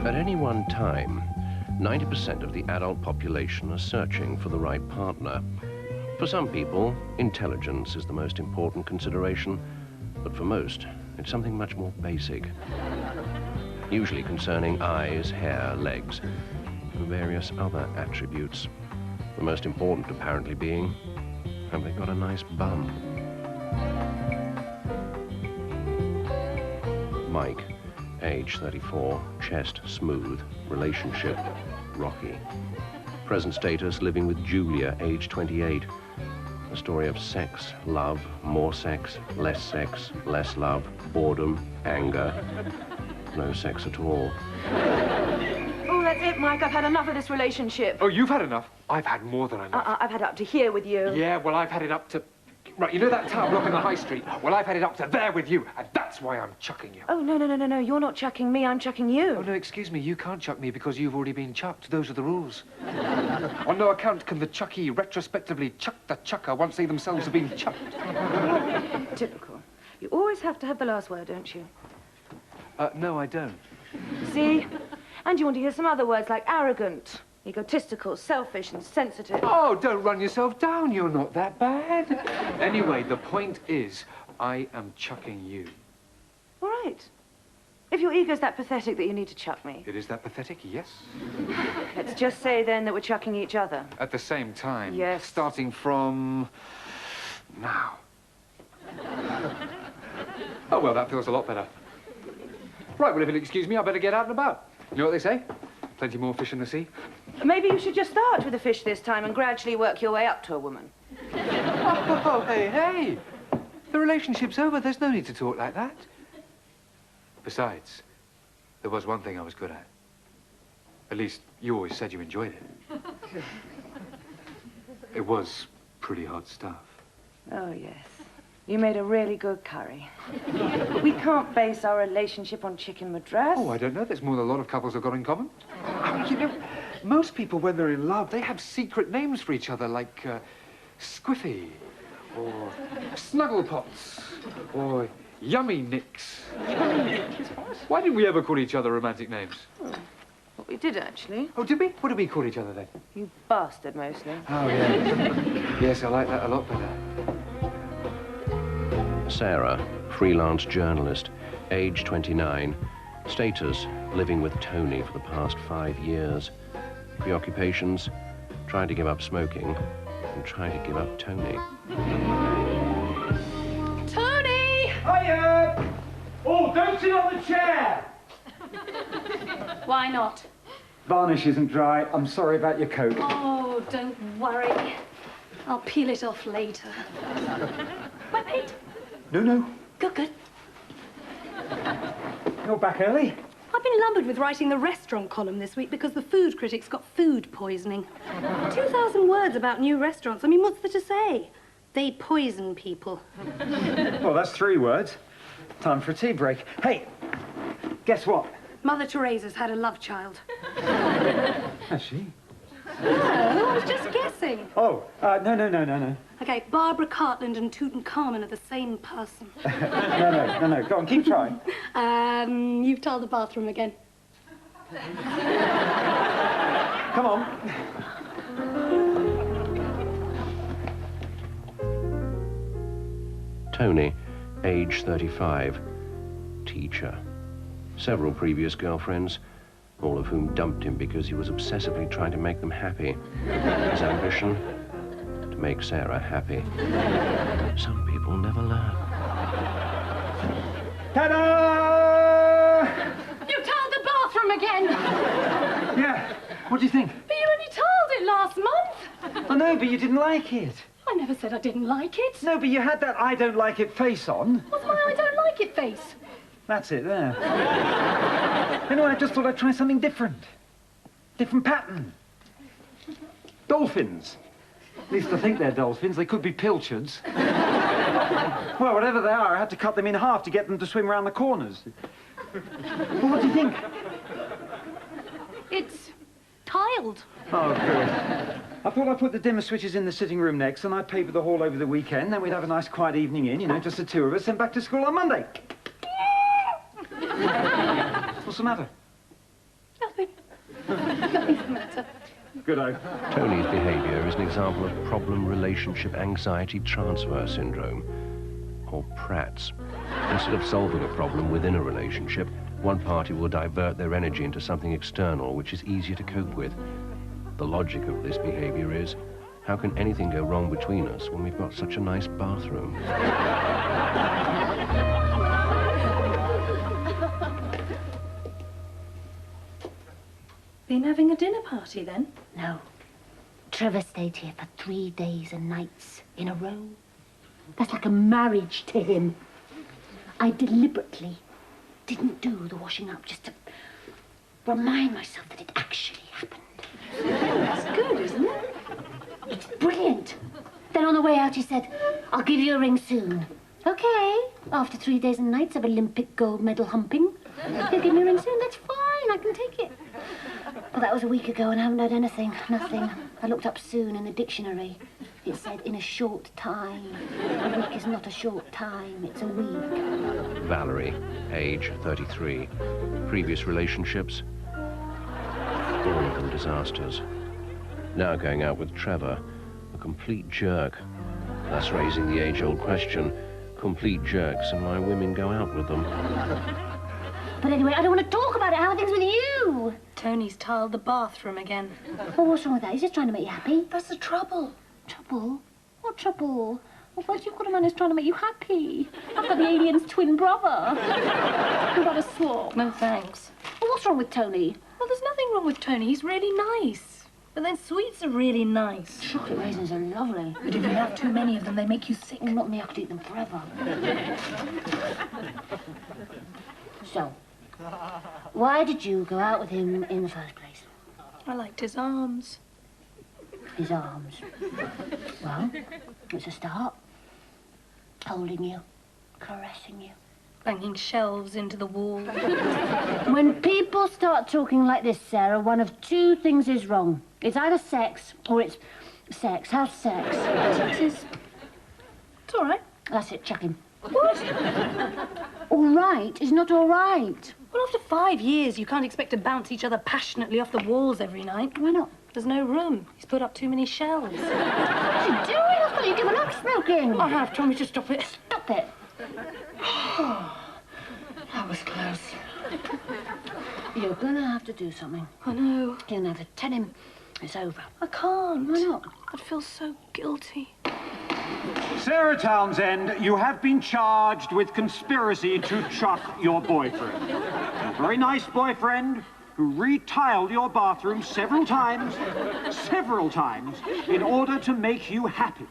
At any one time, 90% of the adult population are searching for the right partner. For some people, intelligence is the most important consideration, but for most, it's something much more basic. Usually concerning eyes, hair, legs, and various other attributes. The most important apparently being, have they got a nice bum? Mike, age 34, chest smooth, relationship rocky. Present status, living with Julia, age 28. A story of sex, love, more sex, less love, boredom, anger, no sex at all. Oh, that's it, Mike. I've had enough of this relationship. Oh, you've had enough? I've had more than enough. I've had up to here with you. Yeah, well, I've had it up to... Right, you know that tower block on the high street? Well, I've had it up to there with you, and that's why I'm chucking you. Oh, no. You're not chucking me, I'm chucking you. Oh, no, excuse me. You can't chuck me because you've already been chucked. Those are the rules. On no account can the chucky retrospectively chuck the chucker once they themselves have been chucked. Typical. You always have to have the last word, don't you? No, I don't. See? And you want to hear some other words like arrogant, egotistical, selfish, and sensitive. Oh, don't run yourself down. You're not that bad. Anyway, the point is, I am chucking you. All right. If your ego's that pathetic that you need to chuck me. It is that pathetic? Yes. Let's just say, then, that we're chucking each other. At the same time? Yes. Starting from... now. Oh, well, that feels a lot better. Right, well, if you'll excuse me, I better get out and about. You know what they say? Plenty more fish in the sea. Maybe you should just start with a fish this time and gradually work your way up to a woman. Oh, hey. The relationship's over. There's no need to talk like that. Besides, there was one thing I was good at. At least, you always said you enjoyed it. It was pretty hot stuff. Oh, yes. You made a really good curry. But we can't base our relationship on chicken madras. Oh, I don't know. There's more than a lot of couples have got in common. You know, most people, when they're in love, they have secret names for each other, like Squiffy, or Snugglepots, or Yummy Nicks. Why didn't we ever call each other romantic names? Oh, well, we did, actually. Oh, did we? What did we call each other then? You bastard, mostly. Oh, yeah. Yes, I like that a lot better. Sarah, freelance journalist, age 29, status, living with Tony for the past 5 years. Preoccupations, trying to give up smoking and trying to give up Tony. Tony! Hiya! Oh, don't sit on the chair! Why not? Varnish isn't dry. I'm sorry about your coat. Oh, don't worry. I'll peel it off later. Wet paint? No. Good. You're back early? I've been lumbered with writing the restaurant column this week because the food critics got food poisoning. 2,000 words about new restaurants. I mean, what's there to say? They poison people. Well, that's 3 words. Time for a tea break. Hey, guess what? Mother Teresa's had a love child. Has she? No, I was just guessing. Oh, no. Okay, Barbara Cartland and Tutankhamun are the same person. No. Go on, keep trying. You've tiled the bathroom again. Come on. Tony, age 35, teacher. Several previous girlfriends, all of whom dumped him because he was obsessively trying to make them happy. His ambition, to make Sarah happy. Some people never learn. Ta-da! You tiled the bathroom again! Yeah, what do you think? But you only tiled it last month! I know, but you didn't like it. I never said I didn't like it. No, but you had that I don't like it face on. What's my I don't like it face? That's it, there. Anyway, I just thought I'd try something different. Different pattern. Dolphins. At least I think they're dolphins. They could be pilchards. Well, whatever they are, I had to cut them in half to get them to swim around the corners. Well, what do you think? It's tiled. Oh, good. I thought I'd put the dimmer switches in the sitting room next, and I'd paper the hall over the weekend, then we'd have a nice quiet evening in, you know, just the 2 of us, and back to school on Monday. What's the matter? Good eye. Tony's behaviour is an example of problem relationship anxiety transfer syndrome, or PRATS. Instead of solving a problem within a relationship, one party will divert their energy into something external which is easier to cope with. The logic of this behaviour is, how can anything go wrong between us when we've got such a nice bathroom? Been having a dinner party, then? No. Trevor stayed here for 3 days and nights in a row. That's like a marriage to him. I deliberately didn't do the washing up just to remind myself that it actually happened. That's good, isn't it? It's brilliant. Then on the way out he said, I'll give you a ring soon. Okay. After 3 days and nights of Olympic gold medal humping, he'll give me a ring soon. That's fine. I can take it. Well, that was a week ago and I haven't heard anything. Nothing. I looked up soon in the dictionary. It said, in a short time. A week is not a short time. It's a week. Valerie, age 33. Previous relationships? All of them disasters. Now going out with Trevor, a complete jerk. Thus raising the age-old question, complete jerks and why women go out with them. But anyway, I don't want to talk about it. How are things with you? Tony's tiled the bathroom again. Oh, what's wrong with that? He's just trying to make you happy. That's the trouble. Trouble? What trouble? Well, what you've got a man who's trying to make you happy. I've got the alien's twin brother. We've got a swap. No thanks. Well, what's wrong with Tony? Well, there's nothing wrong with Tony. He's really nice. But then sweets are really nice. Chocolate raisins are lovely. But if you have too many of them, they make you sick. Oh, not me, I could eat them forever. So, why did you go out with him in the first place? I liked his arms. His arms. Well, it's a start. Holding you, caressing you. Banging shelves into the wall. When people start talking like this, Sarah, one of two things is wrong. It's either sex or it's sex. How's sex? Sex is... It's all right. That's it, chuck him. What? All right is not all right. Well, after 5 years, you can't expect to bounce each other passionately off the walls every night. Why not? There's no room. He's put up too many shelves. What are you doing? I thought you'd given up smoking. I have. Told me to stop it. Stop it. That was close. You're gonna have to do something. I know. You're gonna have to tell him it's over. I can't. Why not? I'd feel so guilty. Sarah Townsend, you have been charged with conspiracy to chuck your boyfriend. A very nice boyfriend who retiled your bathroom several times, in order to make you happy.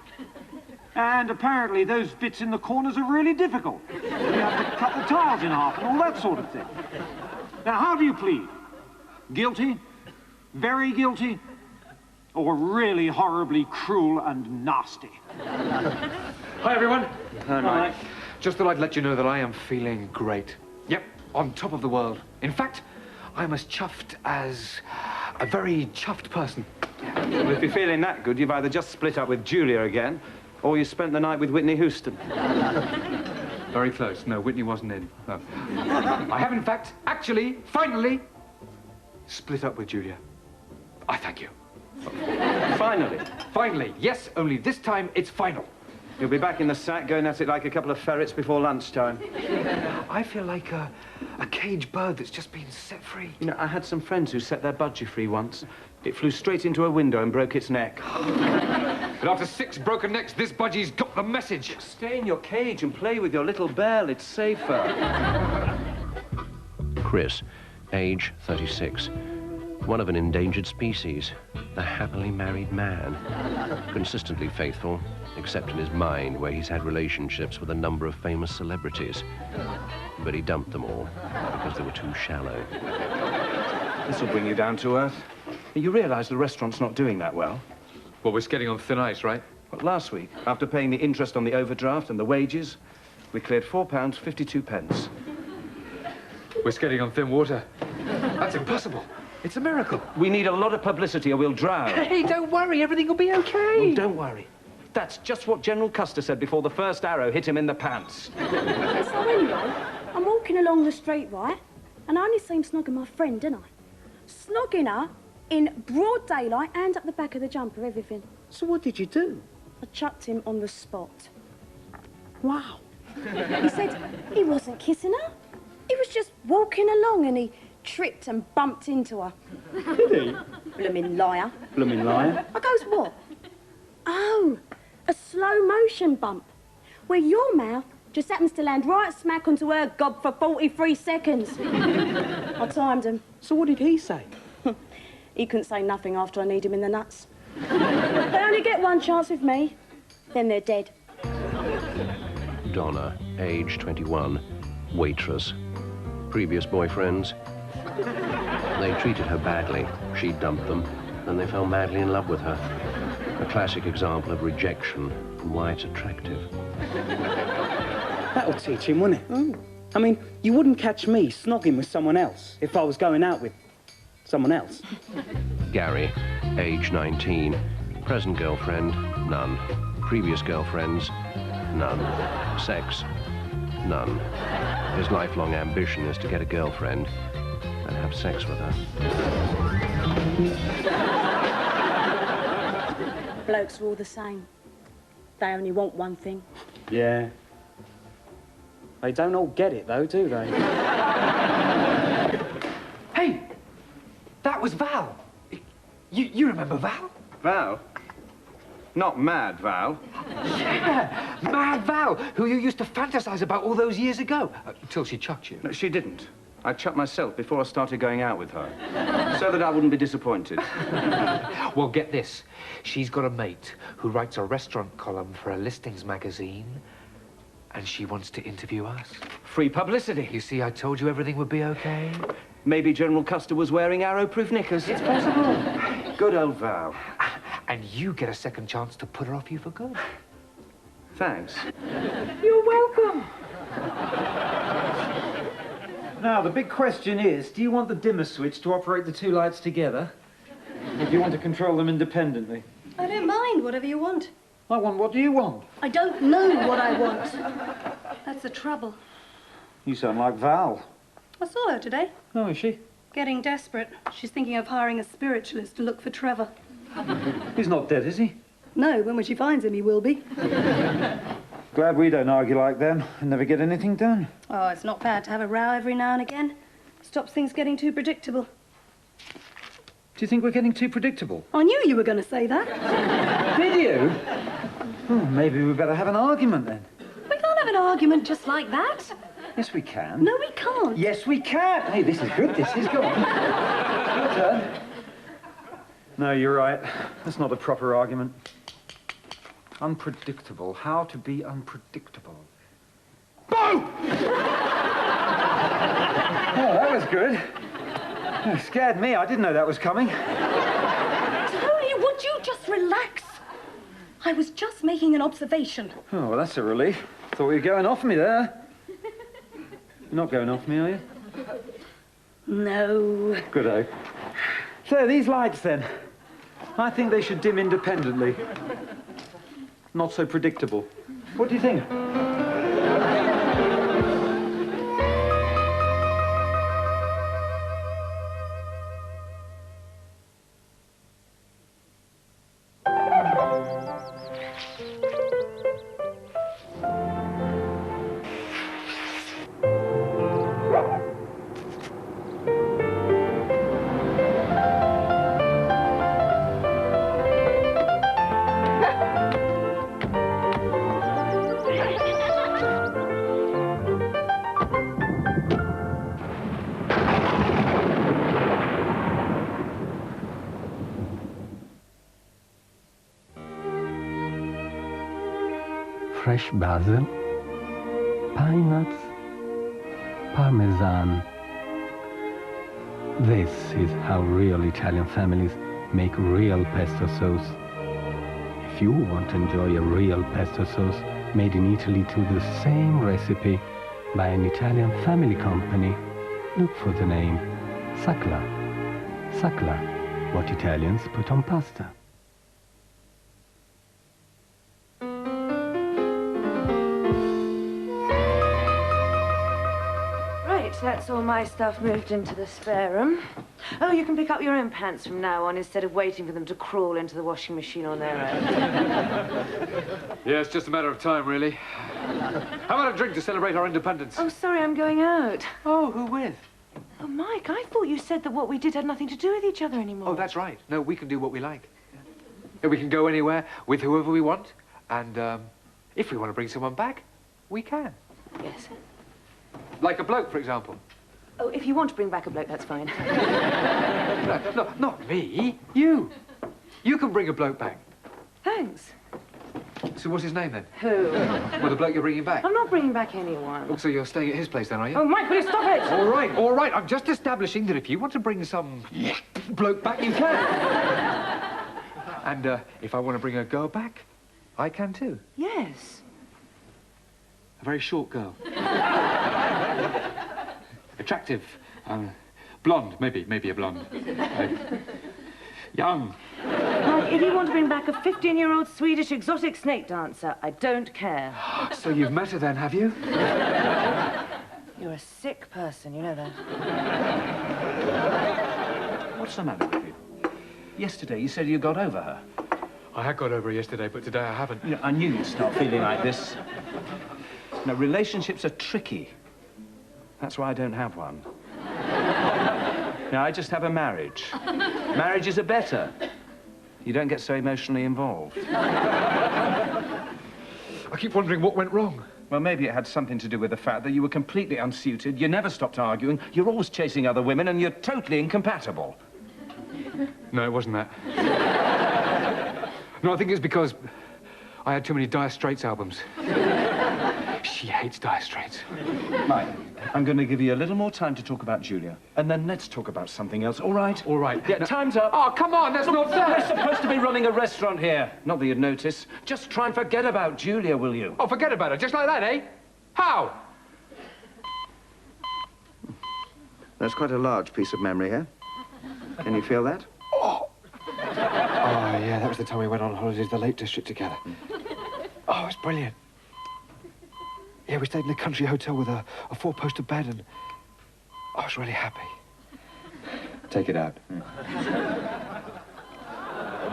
And apparently those bits in the corners are really difficult. You have to cut the tiles in half and all that sort of thing. Now, how do you plead? Guilty? Very guilty? Or really horribly cruel and nasty? Hi, everyone. Hi, Mike. Just thought I'd let you know that I am feeling great. Yep, on top of the world. In fact, I'm as chuffed as a very chuffed person. Well, if you're feeling that good, you've either just split up with Julia again, or you spent the night with Whitney Houston. Very close. No, Whitney wasn't in. No. I have, in fact, actually, finally, split up with Julia. I thank you. Finally. Finally, yes, only this time it's final. You'll be back in the sack going at it like a couple of ferrets before lunchtime. I feel like a caged bird that's just been set free. You know, I had some friends who set their budgie free once. It flew straight into a window and broke its neck. But after 6 broken necks, this budgie's got the message. Stay in your cage and play with your little bell. It's safer. Chris, age 36. One of an endangered species, the happily married man. Consistently faithful, except in his mind, where he's had relationships with a number of famous celebrities. But he dumped them all because they were too shallow. This will bring you down to earth. You realise the restaurant's not doing that well? Well, we're skating on thin ice, right? Well, last week, after paying the interest on the overdraft and the wages, we cleared £4.52. We're skating on thin water. That's impossible. It's a miracle. We need a lot of publicity or we'll drown. Hey, don't worry. Everything will be okay. Well, don't worry. That's just what General Custer said before the first arrow hit him in the pants. So anyway, I'm walking along the street, right? And I only see him snogging my friend, didn't I? snogging her in broad daylight and up the back of the jumper, everything. So what did you do? I chucked him on the spot. Wow. He said he wasn't kissing her. He was just walking along and he tripped and bumped into her. Did he? Bloomin' liar. Bloomin' liar. I goes, what? Oh, a slow motion bump, where your mouth just happens to land right smack onto her gob for 43 seconds. I timed him. So what did he say? He couldn't say nothing after I need him in the nuts. They only get one chance with me, then they're dead. Donna, age 21, waitress. Previous boyfriends? They treated her badly. She dumped them, then they fell madly in love with her. A classic example of rejection and why it's attractive. That'll teach him, wouldn't it? I mean, you wouldn't catch me snogging with someone else if I was going out with someone else. Gary, age 19. Present girlfriend, none. Previous girlfriends, none. Sex, none. His lifelong ambition is to get a girlfriend and have sex with her. Blokes are all the same. They only want one thing. Yeah. They don't all get it, though, do they? Hey, that was Val. You remember Val? Val? Not Mad Val. Yeah, Mad Val, who you used to fantasize about all those years ago, until she chucked you. No, she didn't. I chucked myself before I started going out with her, so that I wouldn't be disappointed. Well, get this. She's got a mate who writes a restaurant column for a listings magazine, and she wants to interview us. Free publicity. You see, I told you everything would be okay. Maybe General Custer was wearing arrow-proof knickers. It's possible. Good old Val. And you get a second chance to put her off you for good. Thanks. You're welcome. Now, the big question is, do you want the dimmer switch to operate the two lights together? Or do you want to control them independently? I don't mind, whatever you want. I want, what do you want? I don't know what I want. That's the trouble. You sound like Val. I saw her today, Oh, is she? getting desperate. She's thinking of hiring a spiritualist to look for Trevor. He's not dead, is he? No, when she finds him, he will be. Glad we don't argue like them and never get anything done. Oh, it's not bad to have a row every now and again. Stops things getting too predictable. Do you think we're getting too predictable? I knew you were going to say that. Did you? Oh, maybe we better have an argument then. We can't have an argument just like that. Yes, we can. No, we can't. Yes, we can. Hey, this is good. This is good. Your turn. No, you're right. That's not a proper argument. Unpredictable. How to be unpredictable. Boo! Oh, that was good. Oh, scared me. I didn't know that was coming. Tony, would you just relax? I was just making an observation. Oh, well, that's a relief. Thought you were going off me there. You're not going off me, are you? No. Good-o. So, these lights, then. I think they should dim independently. Not so predictable. What do you think? Fresh basil, pine nuts, parmesan. This is how real Italian families make real pesto sauce. If you want to enjoy a real pesto sauce made in Italy to the same recipe by an Italian family company, look for the name SACLA. SACLA, what Italians put on pasta. Right, that's all my stuff moved into the spare room. Oh, you can pick up your own pants from now on instead of waiting for them to crawl into the washing machine on their own. Yeah, it's just a matter of time, really. How about a drink to celebrate our independence? Oh, sorry, I'm going out. Oh, who with? Oh, Mike, I thought you said that what we did had nothing to do with each other anymore. Oh, that's right. No, we can do what we like. Yeah, we can go anywhere with whoever we want, and if we want to bring someone back, we can. Yes. Like a bloke, for example. Oh, if you want to bring back a bloke, that's fine. No, not me. You. You can bring a bloke back. Thanks. So what's his name, then? Who? Well, the bloke you're bringing back. I'm not bringing back anyone. Oh, so you're staying at his place, then, are you? Oh, Mike, will you stop it? All right, all right. I'm just establishing that if you want to bring some bloke back, you can. And if I want to bring a girl back, I can too. Yes. A very short girl. Attractive. Blonde, maybe a blonde. Young. Mike, if you want to bring back a 15-year-old Swedish exotic snake dancer, I don't care. So you've met her then, have you? You're a sick person, you know that. What's the matter with you? Yesterday you said you got over her. I had got over her yesterday, but today I haven't. You know, I knew you'd start feeling like this. Now, relationships are tricky. That's why I don't have one. Now, I just have a marriage. Marriages are better. You don't get so emotionally involved. I keep wondering what went wrong. Well, maybe it had something to do with the fact that you were completely unsuited, you never stopped arguing, you're always chasing other women, and you're totally incompatible. No, it wasn't that. No, I think it's because I had too many Dire Straits albums. She hates Dire Straits. Mike, I'm going to give you a little more time to talk about Julia, and then let's talk about something else, all right? All right. Yeah, time's up. Oh, come on, that's not fair. We're supposed to be running a restaurant here. Not that you'd notice. Just try and forget about Julia, will you? Oh, forget about her, just like that, eh? How? There's quite a large piece of memory here. Can you feel that? Oh, yeah, that was the time we went on holiday to the Lake District together. Oh, it was brilliant. Yeah, we stayed in a country hotel with a four-poster bed, and I was really happy. Take it out. Do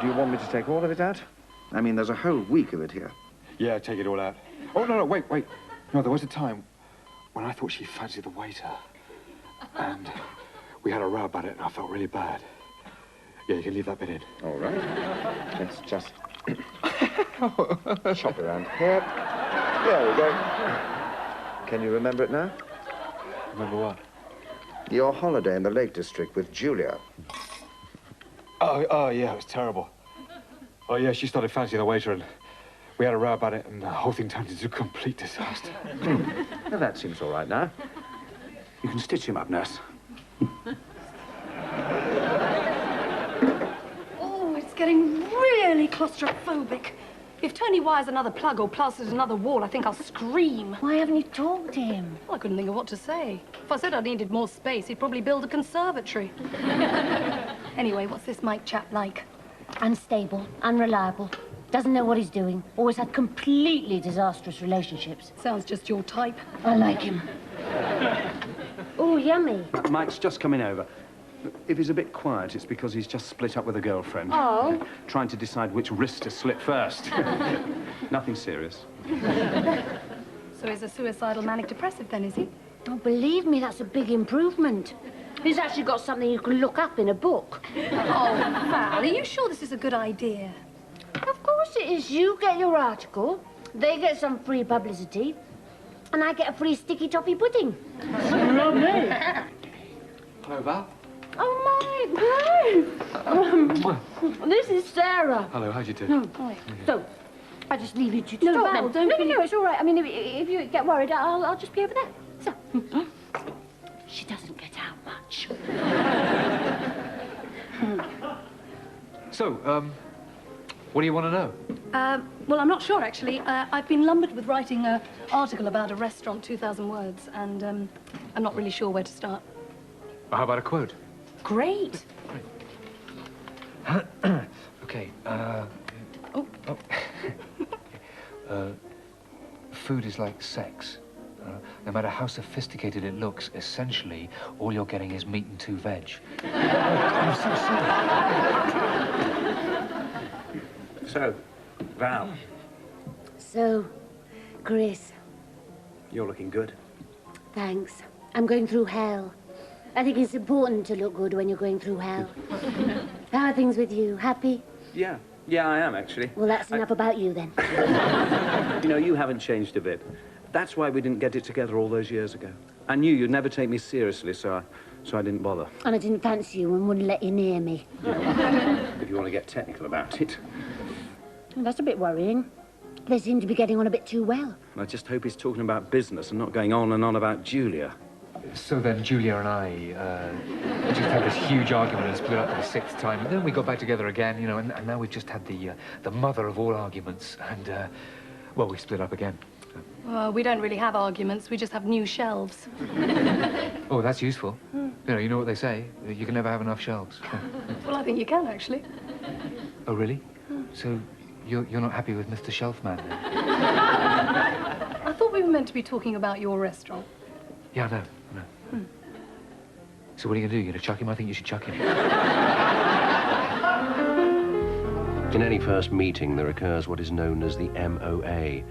you want me to take all of it out? I mean, there's a whole week of it here. Yeah, take it all out. Oh, no, wait. No, there was a time when I thought she fancied the waiter. And we had a row about it, and I felt really bad. Yeah, you can leave that bit in. All right. Let's just shop around here. There we go. Can you remember it now? Remember what? Your holiday in the Lake District with Julia. Oh, yeah, it was terrible. Oh, yeah, she started fancying the waiter, and we had a row about it, and the whole thing turned into a complete disaster. Well, that seems all right now. You can stitch him up, nurse. Oh, it's getting really claustrophobic. If Tony wires another plug or plasters another wall, I think I'll scream. Why haven't you talked to him? Well, I couldn't think of what to say. If I said I needed more space, he'd probably build a conservatory. Anyway, what's this Mike chap like? Unstable, unreliable, doesn't know what he's doing, always had completely disastrous relationships. Sounds just your type. I like him. Oh, yummy. Mike's just coming over. If he's a bit quiet, it's because he's just split up with a girlfriend. Oh. Trying to decide which wrist to slit first. Nothing serious. So he's a suicidal manic depressive then, is he? Oh, believe me, that's a big improvement. He's actually got something you can look up in a book. Oh, Val, are you sure this is a good idea? Of course it is. You get your article, they get some free publicity, and I get a free sticky toffee pudding. Lovely. Hello, Val. Oh, my, this is Sarah. Hello, how'd you do? No, so, I just leave you to No, talk Val, then. don't No, it's all right. I mean, if you get worried, I'll just be over there. So, she doesn't get out much. So, what do you want to know? Well, I'm not sure, actually. I've been lumbered with writing an article about a restaurant, 2,000 words, and I'm not really sure where to start. How about a quote? Great. Okay, Oh. food is like sex. no matter how sophisticated it looks, essentially, all you're getting is meat and 2 veg. I'm so sorry. So, Val. So, Chris, You're looking good. thanks. I'm going through hell. I think it's important to look good when you're going through hell. How are things with you? Happy? Yeah. Yeah, I am, actually. Well, that's enough about you, then. You know, you haven't changed a bit. That's why we didn't get it together all those years ago. I knew you'd never take me seriously, so I didn't bother. And I didn't fancy you and wouldn't let you near me. If you want to get technical about it. Well, that's a bit worrying. They seem to be getting on a bit too well. I just hope he's talking about business and not going on and on about Julia. So then Julia and I just had this huge argument and split up for the 6th time. And then we got back together again, you know, and now we've just had the mother of all arguments. And, well, we split up again. Well, we don't really have arguments. We just have new shelves. Oh, that's useful. You know what they say? You can never have enough shelves. Well, I think you can, actually. Oh, really? So you're not happy with Mr. Shelfman, then? I thought we were meant to be talking about your restaurant. Yeah, I know. So what are you going to do? You're going to chuck him? I think you should chuck him. In any first meeting, there occurs what is known as the MOA,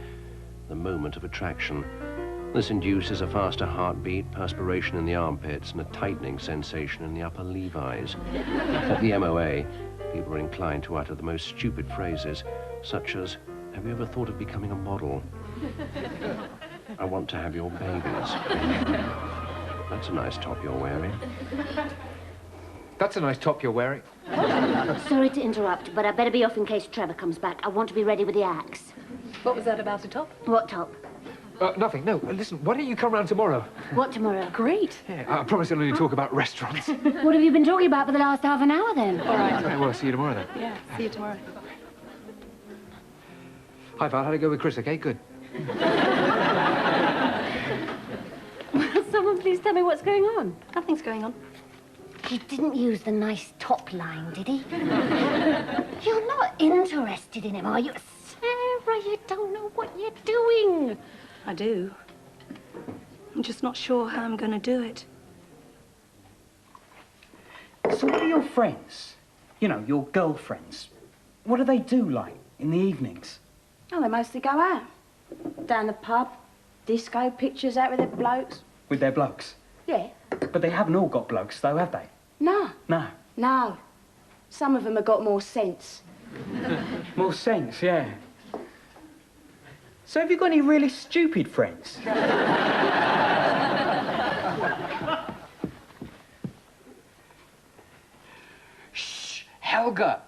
the moment of attraction. This induces a faster heartbeat, perspiration in the armpits, and a tightening sensation in the upper levis. At the MOA, people are inclined to utter the most stupid phrases, such as, "Have you ever thought of becoming a model?" "I want to have your babies." "That's a nice top you're wearing." That's a nice top you're wearing. Sorry to interrupt, but I better be off in case Trevor comes back. I want to be ready with the axe. What was that about the top? What top? Nothing. No, listen, why don't you come round tomorrow? What tomorrow? Great. Yeah, I promise I'll only talk about restaurants. What have you been talking about for the last half an hour, then? All right. Okay, well, see you tomorrow, then. Yeah, see you tomorrow. Hi, Val. How'd it go with Chris? Okay, good. Will someone please tell me what's going on? Nothing's going on. He didn't use the nice top line, did he? You're not interested in him, are you? Sarah, you don't know what you're doing. I do. I'm just not sure how I'm going to do it. So what are your friends? You know, your girlfriends. What do they do, like, in the evenings? Oh, they mostly go out. Down the pub, disco, pictures out with their blokes. With their blokes? Yeah. But they haven't all got blokes, though, have they? No. No. No. Some of them have got more sense. More sense, yeah. So have you got any really stupid friends? Shh, Helga.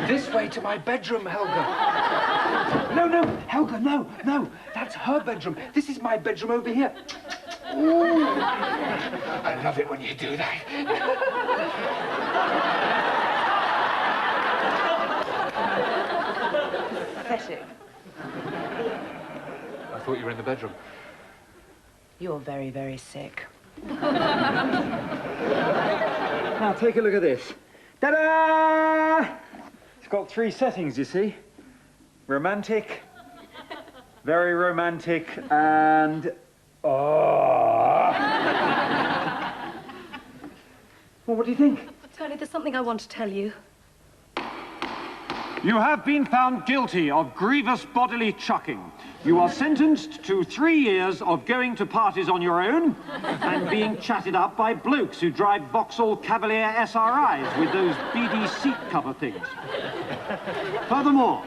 This way to my bedroom, Helga. No, Helga, no. That's her bedroom. This is my bedroom over here. Ooh. I love it when you do that. Pathetic. I thought you were in the bedroom. You're very, very sick. Now, take a look at this. Ta-da! It's got 3 settings, you see. Romantic, very romantic, and... Oh! Well, what do you think? Tony, there's something I want to tell you. You have been found guilty of grievous bodily chucking. You are sentenced to 3 years of going to parties on your own and being chatted up by blokes who drive Vauxhall Cavalier SRIs with those beady seat cover things. Furthermore,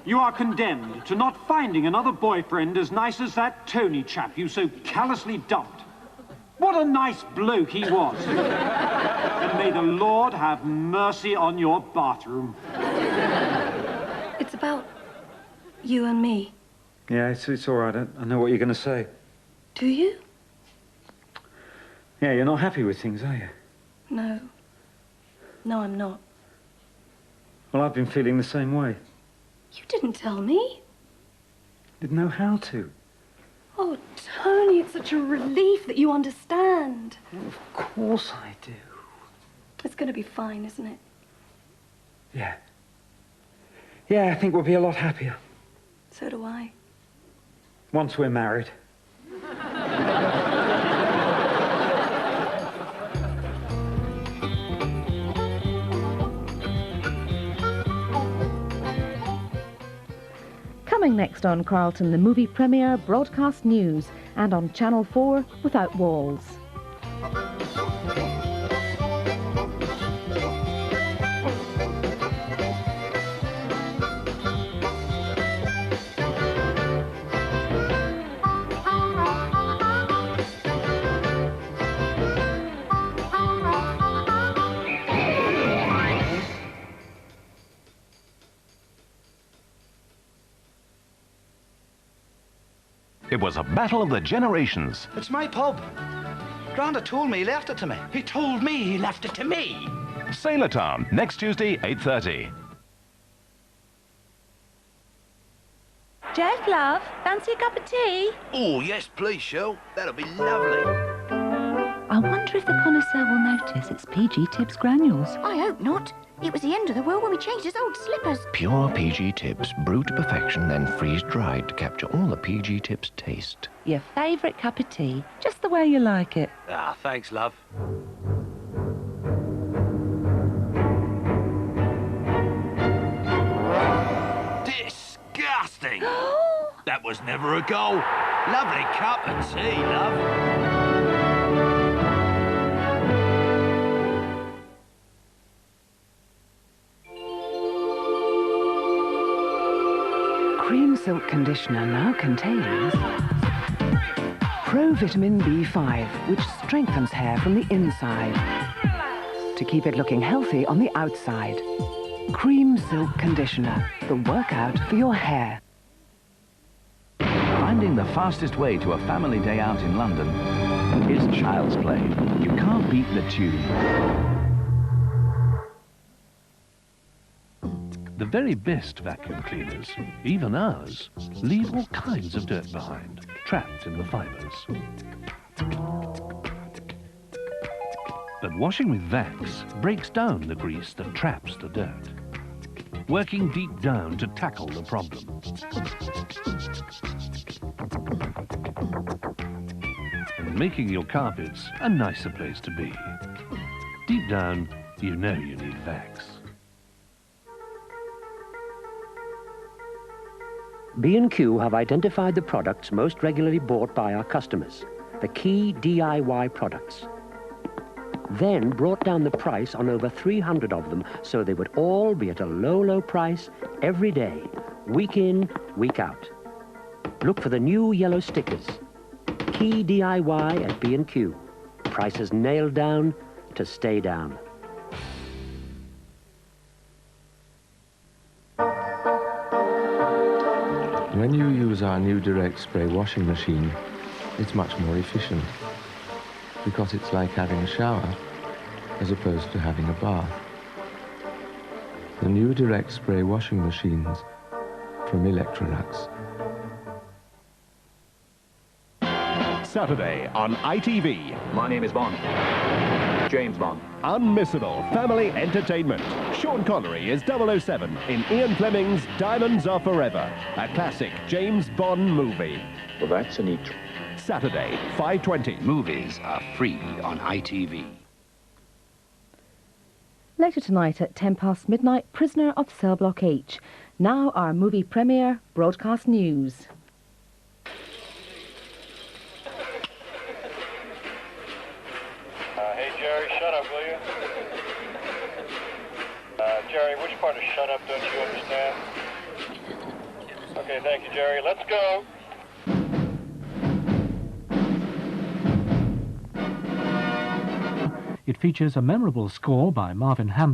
you are condemned to not finding another boyfriend as nice as that Tony chap you so callously dumped. What a nice bloke he was. And may the Lord have mercy on your bathroom. It's about you and me. Yeah, it's all right. I know what you're going to say. Do you? Yeah, you're not happy with things, are you? No. No, I'm not. Well, I've been feeling the same way. You didn't tell me. Didn't know how to. Oh, Tony, it's such a relief that you understand. Well, of course I do. It's going to be fine, isn't it? Yeah. Yeah, I think we'll be a lot happier. So do I. Once we're married. Coming next on Carlton, the movie premiere, broadcast news, and on Channel 4, Without Walls. It was a battle of the generations. It's my pub. Granda told me he left it to me. He told me he left it to me. Sailor Town, next Tuesday, 8:30. Jeff, love, fancy a cup of tea? Oh, yes, please, Shell. That'll be lovely. I wonder if the connoisseur will notice it's PG Tips granules. I hope not. It was the end of the world when we changed his old slippers. Pure PG Tips, brewed to perfection, then freeze-dried to capture all the PG Tips taste. Your favourite cup of tea, just the way you like it. Ah, thanks, love. Disgusting! That was never a goal. Lovely cup of tea, love. Cream Silk Conditioner now contains Pro-Vitamin B5, which strengthens hair from the inside to keep it looking healthy on the outside. Cream Silk Conditioner, the workout for your hair. Finding the fastest way to a family day out in London is Child's Play. You can't beat the tune. The very best vacuum cleaners, even ours, leave all kinds of dirt behind, trapped in the fibres. But washing with Vax breaks down the grease that traps the dirt, working deep down to tackle the problem. And making your carpets a nicer place to be. Deep down, you know you need Vax. B&Q have identified the products most regularly bought by our customers, the key DIY products. Then brought down the price on over 300 of them so they would all be at a low, low price every day, week in, week out. Look for the new yellow stickers. Key DIY at B&Q. Prices nailed down to stay down. When you use our new direct spray washing machine, it's much more efficient because it's like having a shower as opposed to having a bath. The new direct spray washing machines from Electrolux. Saturday on ITV. My name is Bond. James Bond. Unmissable family entertainment. Sean Connery is 007 in Ian Fleming's Diamonds Are Forever, a classic James Bond movie. Well, that's a neat... Saturday, 5:20. Movies are free on ITV. Later tonight at midnight, Prisoner of Cell Block H. Now our movie premiere, broadcast news. Hey, Jerry, shut up, will you? Jerry, which part of shut up don't you understand? Okay, thank you, Jerry. Let's go. It features a memorable score by Marvin Ham.